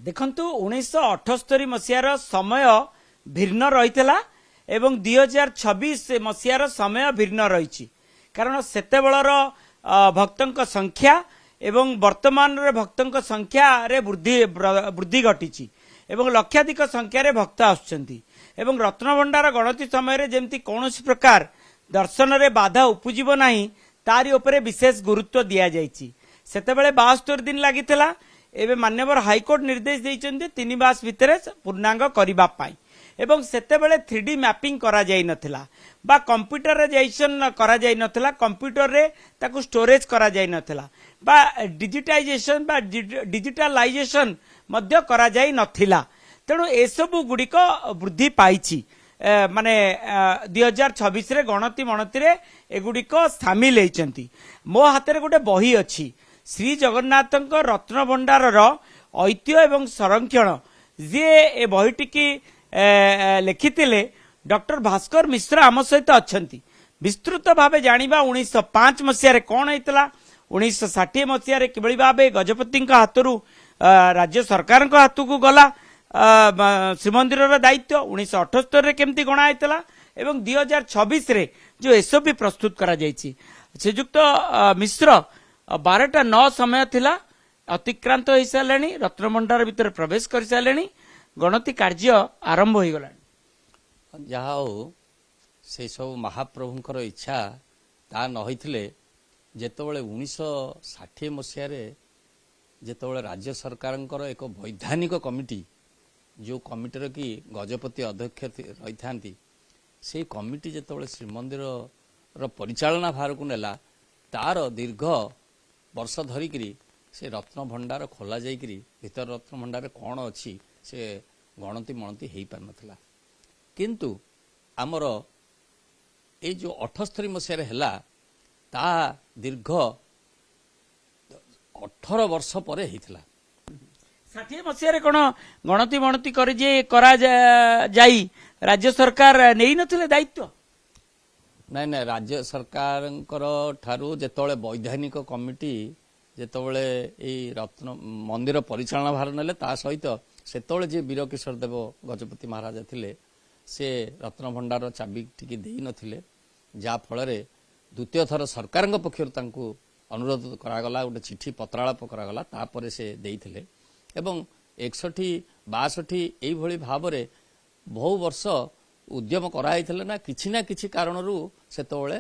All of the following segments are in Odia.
देखंतु 1978 मसीहार समय भिन्न रहितला एवं 2026 मसीहार समय भिन्न रही कारण सेतेबेलर भक्तंक संख्या एवं वर्तमान रे भक्तंक संख्या रे वृद्धि घटी एवं लक्षाधिक संख्या रे भक्त आसुचंती एवं रत्नभंडार गणति समय रे जेमती कौनसी प्रकार दर्शन रे बाधा उपजीव नाही तारी उपरे विशेष गुरुत्व दिया जायछि। सेतेबेले 72 दिन लागितला एवं मान्यवर हाईकोर्ट निर्देश देइछन्ते 3 मास भितरे पूर्णांग करिबा पाई एवं सेतेबेले 3D मैपिंग करा जाई नथिला बा कंप्यूटराइजेशन करा जाई नथिला कंप्यूटर रे ताकू स्टोरेज करा जाई नथिला बा डिजिटाइजेशन बा डिजिटलाइजेशन मध्य करा जाई नथिला तेणु एसबू गुड़िक वृद्धि पाई माने 2026 रे गणति मणति रे एगुड़िक सामिल होती। मो हाथ में गोटे बही अच्छी श्री जगन्नाथ रत्न भंडार ऐतिह्य एवं संरक्षण जी ए बहीटी की लिखिथिले डॉक्टर भास्कर मिश्र आम सहित अच्छा विस्तृत भाव जानिबा 1905 मसीह कौन होता 1960 मसीह किभली भाव गजपति हाथरू राज्य सरकार हाथ को गला श्रीमंदिर दायित्व 1978 केमती गणा होता एवं 2026 रे जो एसओपी प्रस्तुत करा जायछि श्रीजुक्त मिश्र 12:09 समय थिला अतिक्रांत हो सारे रत्नभंडार भितर प्रवेश कर सारे गणति कार्य आरंभ हो गला जहा हो से सब महाप्रभुंकर इच्छा ता न होइथिले जेतबेले 1960 मसीह जेतबेले राज्य सरकारंकर एक वैधानिक कमिटी जो कमिटर की गजपति अध्यक्ष रही था से कमिटी जेतबेले श्रीमंदिर परिचालना भार को नेला तार दीर्घ वर्ष धरिकी से रत्न भंडार खोला जाइकरी भीतर रत्न भंडार कौन अच्छी से गणति मणति हो पार नथिला किंतु आमर ये जो 78 मसीह है ता दीर्घ 18 वर्ष पर होता 60 मसीह कौन गणति मणति करा जाई राज्य सरकार नहीं नथिले दायित्व नाई ना राज्य सरकार ठारू जेतबेले वैधानिक कमिटी जेतबेले ए रत्न मंदिर परिचालना भार नेले ता सहित सेतबेले जे वीर किशोर देव गजपति महाराज थिले से रत्न भंडार चाबी टिकी देई नथिले जा फल द्वितीय थर सरकार पक्षर तांकू अनुरोध करागला गोटे चिठी पत्रालाप करागला तापर से देइथिले एवं 61-62 एभली भाव में बहु वर्ष उद्यम कराइथिले ना किछि कारणरू सेतबेले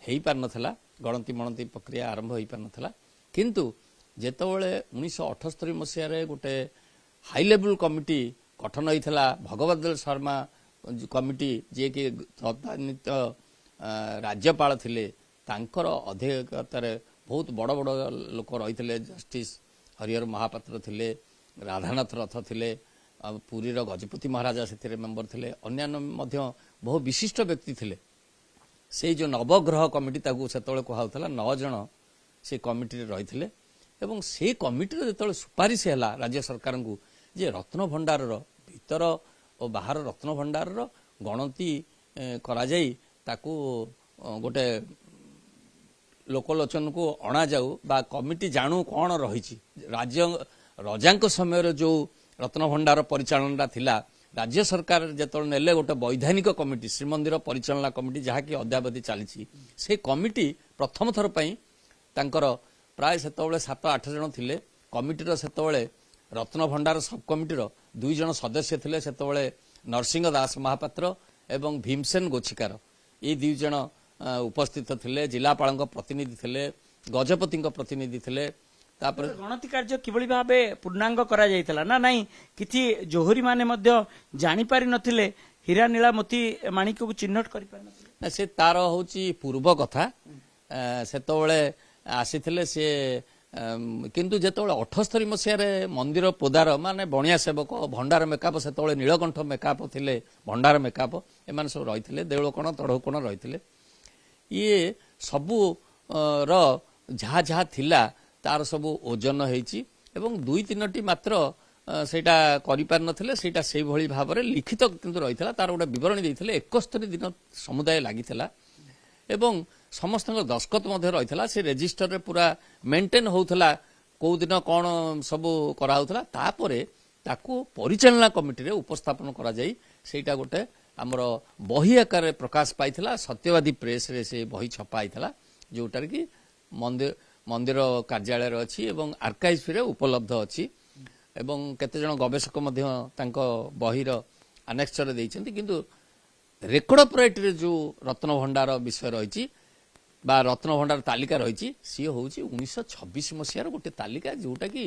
हेई पार नथला गणति मणति प्रक्रिया आरंभ होई पार नथला किंतु जेतबेले 1978 मसीह रे गोटे हाई लेवल कमिटी गठन होइथला भगवत शर्मा कमिटी जे कि तदानीत राज्यपाल थिले तांकर अध्यक्षतार बहुत बड़ बड़ लोक रही जस्टिस हरिहर महापात्र थिले राधानाथ रथ थिले पुरीर गजपति महाराजा से मेंबर थिले अन्यान्य मध्य बहु विशिष्ट व्यक्ति थिले से जो नवग्रह कमिटी ताकू सेतबेले कहाउथला 9 जन से कमिटी रही थिले एवं से कमिटी जेतबेले सुपारिश हैला राज्य सरकार को जे रत्न भंडार भीतर और बाहर रत्न भंडार गणति करा जाई ताकू गोटे लोकलोचन को अणा जाऊ बा कमिटी जानू कौन रही राज्य रजा समय जो रत्न भंडार परिचालना थिला राज्य सरकार जेतबेले नेले गोटे वैधानिक कमिटी श्रीमंदिर परिचालना कमिटी जहाँकि अद्यावधि चली से कमिटी प्रथम थर पई तांकर प्राय सेतबेले 7-8 जन थिले कमिटीर सेतबेले रत्न भंडार सब कमिटीर 2 जन सदस्य थिले सेतबेले नरसिंह दास महापात्र एवं भीमसेन गोछिकार ये 2 जन उपस्थित थिले जिलापाल प्रतिनिधि थिले गजपति प्रतिनिधि थिले तापर गणति कार्य किभली भाबे पूर्णांग करा जायतला ना नहीं किछि जोहरी माने मध्य जानि पारि नथिले हीरा नीला मोती माणिक को चिन्हट करि पारि नथिले ना से तार होची पूर्व कथा सेतबेले आसीथिले से किंतु जेतबेले 78 मसीह रे मंदिर पोदार माने बणिया सेवक भंडार मेकाप सेतबेले नीलकंठ मेकाप थिले भंडार मेकाप एमान सब रहिथिले देउळकोण तडोकोण रहिथिले ये सबू जहा जहा थिला तार सब ओजन होईची एवं 2-3टी मात्र सेटा करि पार नथिले सेटा सेई भली भाव रे लिखित किंतु रहितला तार गोटे विवरणी देइथिले 71 दिन समुदाय लागिथिला एवं समस्त दस्खत मध्य रहितला से रजिस्टर रे पूरा मेंटेन होउथला को दिन कोन सब करा होउथला तापरे ତାକୁ ପରିଚାଳନା କମିଟିରେ ଉପସ୍ଥାପନ କରାଯାଇ ସେଇଟା ଗୋଟେ ଆମର ବହି ଆକାରରେ ପ୍ରକାଶ ପାଇଥିଲା। ସତ୍ୟବାଦୀ ପ୍ରେସରେ ସେ ବହି ଛପା ହେଇଥିଲା, ଯୋଉଟାରେ କି ମନ୍ଦିର କାର୍ଯ୍ୟାଳୟରେ ଅଛି ଏବଂ ଆର୍କାଇଭ୍ସରେ ଉପଲବ୍ଧ ଅଛି ଏବଂ କେତେଜଣ ଗବେଷକ ମଧ୍ୟ ତାଙ୍କ ବହିର ଆନେକ୍ସରେ ଦେଇଛନ୍ତି। କିନ୍ତୁ ରେକର୍ଡ ଅଫ୍ ରାଇଟ୍ରେ ଯୋଉ ରତ୍ନଭଣ୍ଡାର ବିଷୟ ରହିଛି ବା ରତ୍ନଭଣ୍ଡାର ତାଲିକା ରହିଛି ସିଏ ହେଉଛି 1926 ମସିହାର ଗୋଟେ ତାଲିକା, ଯୋଉଟା କି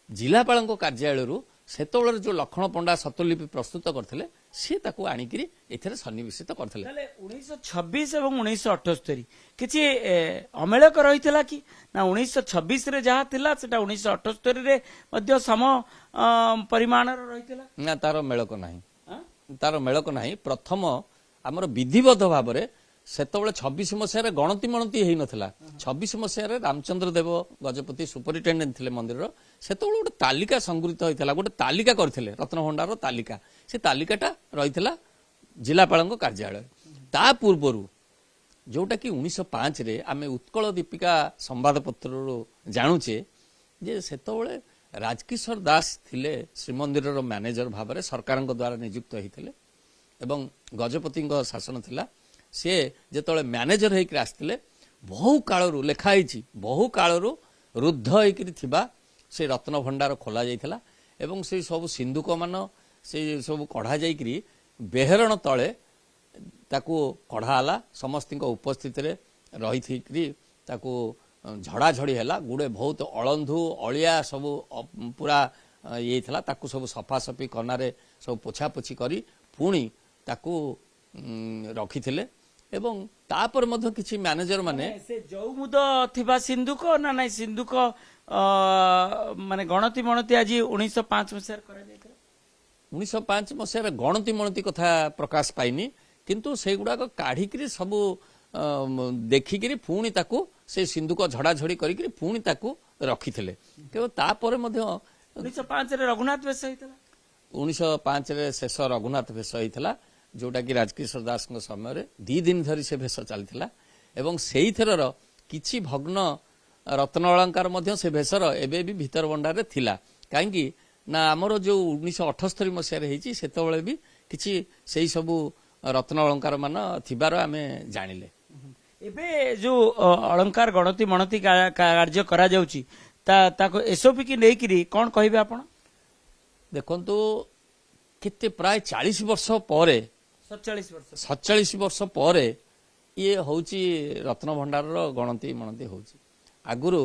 ଜିଲ୍ଲାପାଳଙ୍କ କାର୍ଯ୍ୟାଳୟରୁ ସେତେବେଳେ ଯୋଉ ଲକ୍ଷ୍ମଣ ପଣ୍ଡା ସ୍ୱତ୍ତ୍ୱଲିପି ପ୍ରସ୍ତୁତ କରିଥିଲେ ସିଏ ତାକୁ ଆଣିକିରି ଏଥିରେ ସନ୍ନିବେଶିତ କରିଥିଲେ। ତାହେଲେ 1926 ଏବଂ 1978 କିଛି ଅମେଳକ ରହିଥିଲା କି ନା? 1926 ରେ ଯାହା ଥିଲା ସେଟା 1978 ରେ ମଧ୍ୟ ସମ ପରିମାଣର ରହିଥିଲା ନା? ତାର ମେଳକ ନାହିଁ, ଆଁ? ତାର ମେଳକ ନାହିଁ। ପ୍ରଥମ ଆମର ବିଧିବଦ୍ଧ ଭାବରେ ସେତେବେଳେ 26 ମସିହାରେ ଗଣତି ମଣତି ହେଇନଥିଲା। 26 ମସିହାରେ ରାମଚନ୍ଦ୍ର ଦେବ ଗଜପତି ସୁପରିଟେଣ୍ଡେଣ୍ଟ ଥିଲେ ମନ୍ଦିରର, ସେତେବେଳେ ଗୋଟେ ତାଲିକା ସଂଗୃହୀତ ହୋଇଥିଲା, ଗୋଟେ ତାଲିକା କରିଥିଲେ ରତ୍ନଭଣ୍ଡାରର ତାଲିକା। ସେ ତାଲିକାଟା ରହିଥିଲା ଜିଲ୍ଲାପାଳଙ୍କ କାର୍ଯ୍ୟାଳୟ। ତା ପୂର୍ବରୁ ଯୋଉଟା କି 1905ରେ ଆମେ ଉତ୍କଳ ଦୀପିକା ସମ୍ବାଦପତ୍ରରୁ ଜାଣୁଛେ ଯେ ସେତେବେଳେ ରାଜକିଶୋର ଦାସ ଥିଲେ ଶ୍ରୀମନ୍ଦିରର ମ୍ୟାନେଜର ଭାବରେ ସରକାରଙ୍କ ଦ୍ୱାରା ନିଯୁକ୍ତ ହୋଇଥିଲେ ଏବଂ ଗଜପତିଙ୍କ ଶାସନ ଥିଲା। ସେ ଯେତେବେଳେ ମ୍ୟାନେଜର ହେଇକି ଆସିଥିଲେ ବହୁ କାଳରୁ ଲେଖା ହେଇଛି, ବହୁ କାଳରୁ ରୁଦ୍ଧ ହେଇକିରି ଥିବା ସେ ରତ୍ନଭଣ୍ଡାର ଖୋଲା ଯାଇଥିଲା ଏବଂ ସେ ସବୁ ସିନ୍ଦୁକ ମାନ ସେ ସବୁ କଢା ଯାଇକିରି ବେହେରଣ ତଳେ ତାକୁ କଢା ହେଲା। ସମସ୍ତଙ୍କ ଉପସ୍ଥିତିରେ ରହିଥିକିରି ତାକୁ ଝଡ଼ାଝଡ଼ି ହେଲା। ଗୁଡ଼େ ବହୁତ ଅଳନ୍ଧୁ ଅଳିଆ ସବୁ ପୁରା ଇଏ ଥିଲା, ତାକୁ ସବୁ ସଫାସଫି କନାରେ ସବୁ ପୋଛାପୋଛି କରି ପୁଣି ତାକୁ ରଖିଥିଲେ ଏବଂ ତାପରେ ମଧ୍ୟ କିଛି ମ୍ୟାନେଜର ମାନେ ସେ ଯୌମୁଦ ଥିବା ସିନ୍ଦୁକ ନା ନାଇଁ ସିନ୍ଦୁକ ମାନେ ଗଣତି ମଣତି ଆଜି 1905 ମସିହାରେ କରାଯାଇଥିଲା। 1905 ମସିହାରେ ଗଣତି ମଣତି କଥା ପ୍ରକାଶ ପାଇନି, କିନ୍ତୁ ସେଇଗୁଡାକ କାଢିକିରି ସବୁ ଦେଖିକିରି ପୁଣି ତାକୁ ସେ ସିନ୍ଦୁକ ଝଡ଼ାଝଡ଼ି କରିକିରି ପୁଣି ତାକୁ ରଖିଥିଲେ। କେବଳ ତାପରେ ମଧ୍ୟ 1905 ରେ ରଘୁନାଥ ବେଶ ହେଇଥିଲା। 1905ରେ ଶେଷ ରଘୁନାଥ ବେଶ ହେଇଥିଲା, ଯୋଉଟା କି ରାଜକିଶୋର ଦାସଙ୍କ ସମୟରେ 2 ଦିନ ଧରି ସେ ବେଶ ଚାଲିଥିଲା ଏବଂ ସେଇଥରର କିଛି ଭଗ୍ନ ରତ୍ନ ଅଳଙ୍କାର ମଧ୍ୟ ସେ ବେଶର ଏବେ ବି ଭିତର ଭଣ୍ଡାରରେ ଥିଲା। କାହିଁକି ନା ଆମର ଯୋଉ 1978 ମସିହାରେ ହେଇଛି ସେତେବେଳେ ବି କିଛି ସେଇ ସବୁ ରତ୍ନ ଅଳଙ୍କାର ମାନ ଥିବାର ଆମେ ଜାଣିଲେ। ଏବେ ଯୋଉ ଅଳଙ୍କାର ଗଣତି ମଣତି କାର୍ଯ୍ୟ କରାଯାଉଛି ତାକୁ ଏସଓପି କି ନେଇକିରି କଣ କହିବେ ଆପଣ? ଦେଖନ୍ତୁ କେତେ ପ୍ରାୟ 40 ବର୍ଷ ପରେ 47 ବର୍ଷ ପରେ ଇଏ ହଉଛି ରତ୍ନଭଣ୍ଡାରର ଗଣତି ମଣତି ହଉଛି। ଆଗରୁ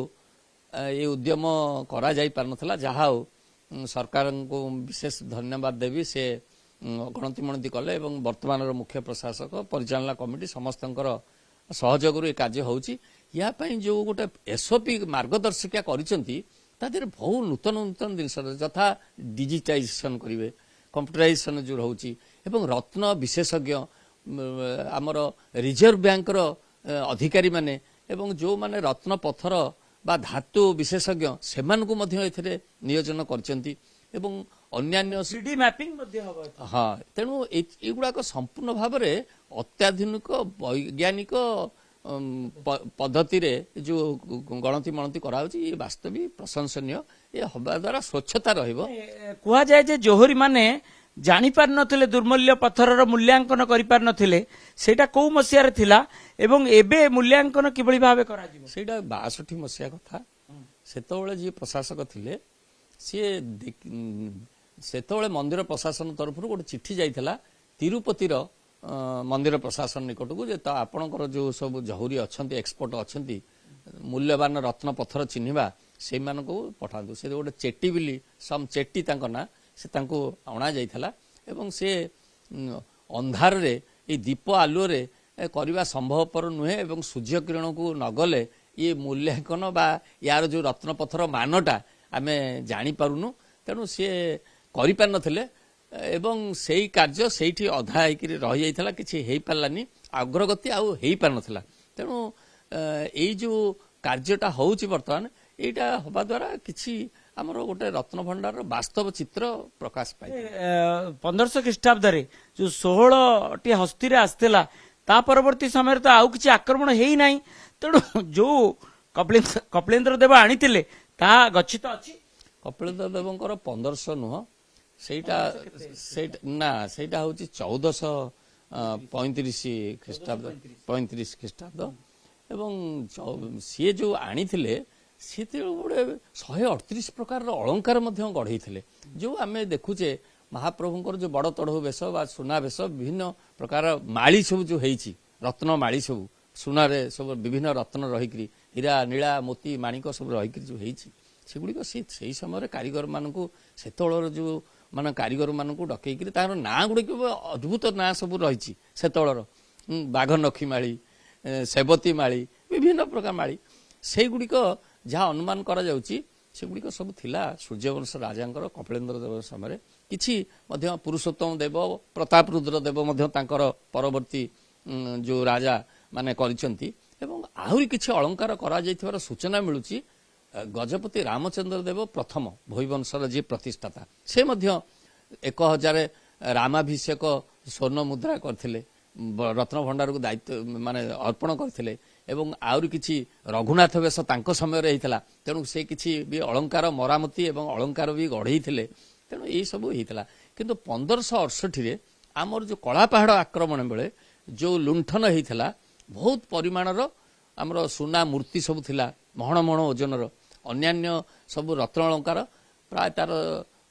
ଏ ଉଦ୍ୟମ କରାଯାଇ ପାରୁନଥିଲା। ଯାହା ହଉ ସରକାରଙ୍କୁ ବିଶେଷ ଧନ୍ୟବାଦ ଦେବି, ସେ ଗଣତି ମଣତି କଲେ ଏବଂ ବର୍ତ୍ତମାନର ମୁଖ୍ୟ ପ୍ରଶାସକ ପରିଚାଳନା କମିଟି ସମସ୍ତଙ୍କର ସହଯୋଗରୁ ଏ କାର୍ଯ୍ୟ ହେଉଛି। ୟା ପାଇଁ ଯୋଉ ଗୋଟେ ଏସଓପି ମାର୍ଗଦର୍ଶିକା କରିଛନ୍ତି ତା ଦେହରେ ବହୁ ନୂତନ ନୂତନ ଜିନିଷ ଯଥା ଡିଜିଟାଇଜେସନ କରିବେ, କମ୍ପ୍ୟୁଟରାଇଜେସନ ଯୋଉ ରହୁଛି ଏବଂ ରତ୍ନ ବିଶେଷଜ୍ଞ ଆମର ରିଜର୍ଭ ବ୍ୟାଙ୍କର ଅଧିକାରୀ ମାନେ ଏବଂ ଯୋଉମାନେ ରତ୍ନ ପଥର ବା ଧାତୁ ବିଶେଷଜ୍ଞ ସେମାନଙ୍କୁ ମଧ୍ୟ ଏଥିରେ ନିୟୋଜନ କରିଛନ୍ତି ଏବଂ ଅନ୍ୟାନ୍ୟ 3D ମ୍ୟାପିଂ ମଧ୍ୟ ହେବ। ହଁ, ତେଣୁ ଏଗୁଡାକ ସମ୍ପୂର୍ଣ୍ଣ ଭାବରେ ଅତ୍ୟାଧୁନିକ ବୈଜ୍ଞାନିକ ପଦ୍ଧତିରେ ଯୋଉ ଗଣତି ମଣତି କରାଯାଉଛି ଏ ବାସ୍ତବିକ ପ୍ରଶଂସନୀୟ। ଏ ହବା ଦ୍ୱାରା ସ୍ୱଚ୍ଛତା ରହିବ। କୁହାଯାଏ ଯେ ଜୋହରୀ ମାନେ ଜାଣିପାରିନଥିଲେ ଦୁର୍ମୂଲ୍ୟ ପଥରର ମୂଲ୍ୟାଙ୍କନ କରିପାରିନଥିଲେ, ସେଇଟା କୋଉ ମସିହାରେ ଥିଲା ଏବଂ ଏବେ ମୂଲ୍ୟାଙ୍କନ କିଭଳି ଭାବେ କରାଯିବ? ସେଇଟା 62 ମସିହା କଥା। ସେତେବେଳେ ଯିଏ ପ୍ରଶାସକ ଥିଲେ ସିଏ ସେତେବେଳେ ମନ୍ଦିର ପ୍ରଶାସନ ତରଫରୁ ଗୋଟେ ଚିଠି ଯାଇଥିଲା ତିରୁପତିର ମନ୍ଦିର ପ୍ରଶାସନ ନିକଟକୁ ଯେ ଆପଣଙ୍କର ଯୋଉ ସବୁ ଜହୁରୀ ଅଛନ୍ତି, ଏକ୍ସପର୍ଟ ଅଛନ୍ତି ମୂଲ୍ୟବାନ ରତ୍ନ ପଥର ଚିହ୍ନିବା, ସେଇମାନଙ୍କୁ ପଠାନ୍ତୁ। ସେ ଗୋଟେ ଚେଟି ବୋଲି ସମ୍ ଚେଟି ତାଙ୍କ ନାଁ, ସେ ତାଙ୍କୁ ଅଣାଯାଇଥିଲା ଏବଂ ସେ ଅନ୍ଧାରରେ ଏଇ ଦୀପ ଆଲୁଅରେ କରିବା ସମ୍ଭବପର ନୁହେଁ ଏବଂ ସୂର୍ଯ୍ୟ କିରଣକୁ ନଗଲେ ଇଏ ମୂଲ୍ୟାଙ୍କନ ବା ୟାର ଯୋଉ ରତ୍ନ ପଥର ମାନଟା ଆମେ ଜାଣିପାରୁନୁ। ତେଣୁ ସିଏ କରିପାରିନଥିଲେ ଏବଂ ସେଇ କାର୍ଯ୍ୟ ସେଇଠି ଅଧା ହେଇକିରି ରହିଯାଇଥିଲା, କିଛି ହେଇପାରିଲାନି, ଅଗ୍ରଗତି ଆଉ ହେଇପାରିନଥିଲା। ତେଣୁ ଏଇ ଯୋଉ କାର୍ଯ୍ୟଟା ହଉଛି ବର୍ତ୍ତମାନ, ଏଇଟା ହବା ଦ୍ୱାରା କିଛି ଆମର ଗୋଟେ ରତ୍ନଭଣ୍ଡାରର ବାସ୍ତବ ଚିତ୍ର ପ୍ରକାଶ ପାଏ। 1500 ଖ୍ରୀଷ୍ଟାବ୍ଦରେ ଯୋଉ 16ଟି ହସ୍ତିରେ ଆସିଥିଲା ତା ପରବର୍ତ୍ତୀ ସମୟରେ ତ ଆଉ କିଛି ଆକ୍ରମଣ ହେଇନାହିଁ। ତେଣୁ ଯୋଉ କପିଳେନ୍ଦ୍ର ଦେବ ଆଣିଥିଲେ ତାହା ଗଚ୍ଛିତ ଅଛି। କପିଳେନ୍ଦ୍ର ଦେବଙ୍କର 1500 ନୁହଁ, ସେଇଟା ନା ସେଇଟା ହଉଛି 1435 ଖ୍ରୀଷ୍ଟାବ୍ଦ 35 ଖ୍ରୀଷ୍ଟାବ୍ଦ। ଏବଂ ସିଏ ଯୋଉ ଆଣିଥିଲେ ସିଏ ଗୋଟେ 138 ପ୍ରକାରର ଅଳଙ୍କାର ମଧ୍ୟ ଗଢେଇଥିଲେ। ଯୋଉ ଆମେ ଦେଖୁଛେ ମହାପ୍ରଭୁଙ୍କର ଯୋଉ ବଡ ତଢଉ ବେଶ ବା ସୁନା ବେଶ, ବିଭିନ୍ନ ପ୍ରକାର ମାଳି ସବୁ ଯୋଉ ହେଇଛି, ରତ୍ନ ମାଳି ସବୁ ସୁନାରେ ସବୁ ବିଭିନ୍ନ ରତ୍ନ ରହିକିରି, ହୀରା ନୀଳା ମୋତି ମାଣିକ ସବୁ ରହିକିରି ଯୋଉ ହେଇଛି, ସେଗୁଡିକ ସେଇ ସମୟରେ କାରିଗର ମାନଙ୍କୁ, ସେତେବେଳର ଯୋଉ ମାନେ କାରିଗର ମାନଙ୍କୁ ଡକେଇକିରି ତାଙ୍କର ନାଁ ଗୁଡିକ ଅଦ୍ଭୁତ ନାଁ ସବୁ ରହିଛି ସେତେବେଳର, ବାଘନଖି ମାଳି, ସେବତୀ ମାଳି, ବିଭିନ୍ନ ପ୍ରକାର ମାଳି, ସେଇଗୁଡିକ ଯାହା ଅନୁମାନ କରାଯାଉଛି ସେଗୁଡିକ ସବୁ ଥିଲା ସୂର୍ଯ୍ୟବଂଶ ରାଜାଙ୍କର କପିଳେନ୍ଦ୍ର ଦେବ ସମୟରେ। କିଛି ମଧ୍ୟ ପୁରୁଷୋତ୍ତମ ଦେବ, ପ୍ରତାପରୁଦ୍ର ଦେବ ମଧ୍ୟ ତାଙ୍କର ପରବର୍ତ୍ତୀ ଯୋଉ ରାଜା ମାନେ କରିଛନ୍ତି। ଏବଂ ଆହୁରି କିଛି ଅଳଙ୍କାର କରାଯାଇଥିବାର ସୂଚନା ମିଳୁଛି। ଗଜପତି ରାମଚନ୍ଦ୍ର ଦେବ ପ୍ରଥମ ଭୋଇବଂଶର ଯିଏ ପ୍ରତିଷ୍ଠାତା, ସେ ମଧ୍ୟ 1000 ରାମାଭିଷେକ ସ୍ୱର୍ଣ୍ଣ ମୁଦ୍ରା କରିଥିଲେ, ରତ୍ନଭଣ୍ଡାରକୁ ଦାୟିତ୍ୱ ମାନେ ଅର୍ପଣ କରିଥିଲେ। ଏବଂ ଆହୁରି କିଛି ରଘୁନାଥ ବେଶ ତାଙ୍କ ସମୟରେ ହେଇଥିଲା, ତେଣୁ ସେ କିଛି ବି ଅଳଙ୍କାର ମରାମତି ଏବଂ ଅଳଙ୍କାର ବି ଗଢେଇଥିଲେ। ତେଣୁ ଏଇ ସବୁ ହେଇଥିଲା। କିନ୍ତୁ 1568ରେ ଆମର ଯୋଉ କଳାପାହାଡ଼ ଆକ୍ରମଣ ବେଳେ ଯୋଉ ଲୁଣ୍ଠନ ହେଇଥିଲା, ବହୁତ ପରିମାଣର ଆମର ସୁନା ମୂର୍ତ୍ତି ସବୁ ଥିଲା, ମହଣ ମହଣ ଓଜନର, ଅନ୍ୟାନ୍ୟ ସବୁ ରତ୍ନ ଅଳଙ୍କାର, ପ୍ରାୟ ତାର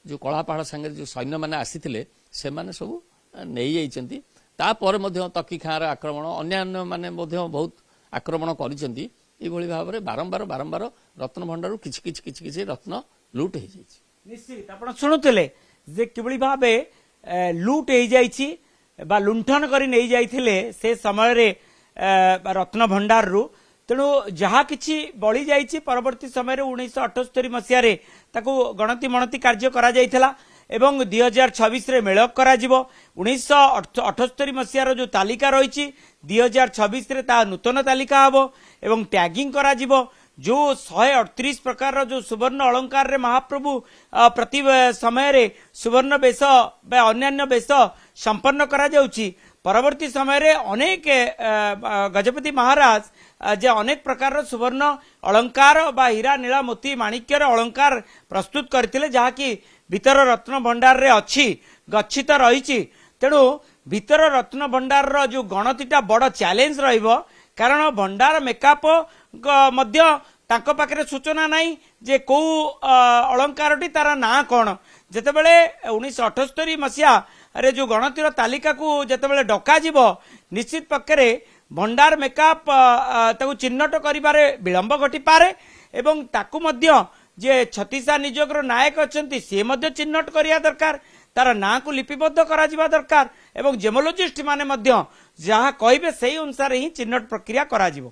ଯୋଉ କଳାପାହାଡ଼ ସାଙ୍ଗରେ ଯୋଉ ସୈନ୍ୟମାନେ ଆସିଥିଲେ ସେମାନେ ସବୁ ନେଇଯାଇଛନ୍ତି। ତାପରେ ମଧ୍ୟ ତକି ଖାଁର ଆକ୍ରମଣ, ଅନ୍ୟାନ୍ୟ ମାନେ ମଧ୍ୟ ବହୁତ ଆକ୍ରମଣ କରିଛନ୍ତି। ଏଇଭଳି ଭାବରେ ବାରମ୍ବାର ରତ୍ନ ଭଣ୍ଡାରରୁ କିଛି ରତ୍ନ ଲୁଟ୍ ହେଇଯାଇଛି। ନିଶ୍ଚିତ ଆପଣ ଶୁଣୁଥିଲେ ଯେ କିଭଳି ଭାବେ ଲୁଟ୍ ହେଇଯାଇଛି ବା ଲୁଣ୍ଠନ କରି ନେଇଯାଇଥିଲେ ସେ ସମୟରେ ରତ୍ନ ଭଣ୍ଡାରରୁ। ତେଣୁ ଯାହା କିଛି ବଳି ଯାଇଛି ପରବର୍ତ୍ତୀ ସମୟରେ 1978 ମସିହାରେ ତାକୁ ଗଣତି ମଣତି କାର୍ଯ୍ୟ କରାଯାଇଥିଲା ଏବଂ 2026ରେ ମେଳ କରାଯିବ। 1978 ମସିହାର ଯୋଉ ତାଲିକା ରହିଛି 2026ରେ ତାହା ନୂତନ ତାଲିକା ହେବ ଏବଂ ଟ୍ୟାଗିଂ କରାଯିବ। ଯୋଉ 138 ପ୍ରକାରର ଯୋଉ ସୁବର୍ଣ୍ଣ ଅଳଙ୍କାରରେ ମହାପ୍ରଭୁ ପ୍ରତି ସମୟରେ ସୁବର୍ଣ୍ଣ ବେଶ ବା ଅନ୍ୟାନ୍ୟ ବେଶ ସମ୍ପନ୍ନ କରାଯାଉଛି, ପରବର୍ତ୍ତୀ ସମୟରେ ଅନେକ ଗଜପତି ମହାରାଜ ଯେ ଅନେକ ପ୍ରକାରର ସୁବର୍ଣ୍ଣ ଅଳଙ୍କାର ବା ହୀରା ନୀଳା ମୋତି ମାଣିକ୍ୟର ଅଳଙ୍କାର ପ୍ରସ୍ତୁତ କରିଥିଲେ, ଯାହାକି ଭିତର ରତ୍ନ ଭଣ୍ଡାରରେ ଅଛି, ଗଚ୍ଛିତ ରହିଛି। ତେଣୁ ଭିତର ରତ୍ନ ଭଣ୍ଡାରର ଯୋଉ ଗଣତିଟା ବଡ ଚ୍ୟାଲେଞ୍ଜ ରହିବ, କାରଣ ଭଣ୍ଡାର ମେକାପ ମଧ୍ୟ ତାଙ୍କ ପାଖରେ ସୂଚନା ନାହିଁ ଯେ କୋଉ ଅଳଙ୍କାରଟି ତାର ନାଁ କଣ। ଯେତେବେଳେ 1978 ମସିହାରେ ଯୋଉ ଗଣତିର ତାଲିକାକୁ ଯେତେବେଳେ ଡକାଯିବ, ନିଶ୍ଚିତ ପକ୍ଷରେ ଭଣ୍ଡାର ମେକାପ ତାକୁ ଚିହ୍ନଟ କରିବାରେ ବିଳମ୍ବ ଘଟିପାରେ ଏବଂ ତାକୁ ମଧ୍ୟ ଯେ ଛତିଶା ନିଯୋଗର ନାୟକ ଅଛନ୍ତି ସିଏ ମଧ୍ୟ ଚିହ୍ନଟ କରିବା ଦରକାର, ତାର ନାଁକୁ ଲିପିବଦ୍ଧ କରାଯିବା ଦରକାର ଏବଂ ଜେମୋଲୋଜିଷ୍ଟ ମାନେ ମଧ୍ୟ ଯାହା କହିବେ ସେଇ ଅନୁସାରେ ହିଁ ଚିହ୍ନଟ ପ୍ରକ୍ରିୟା କରାଯିବ।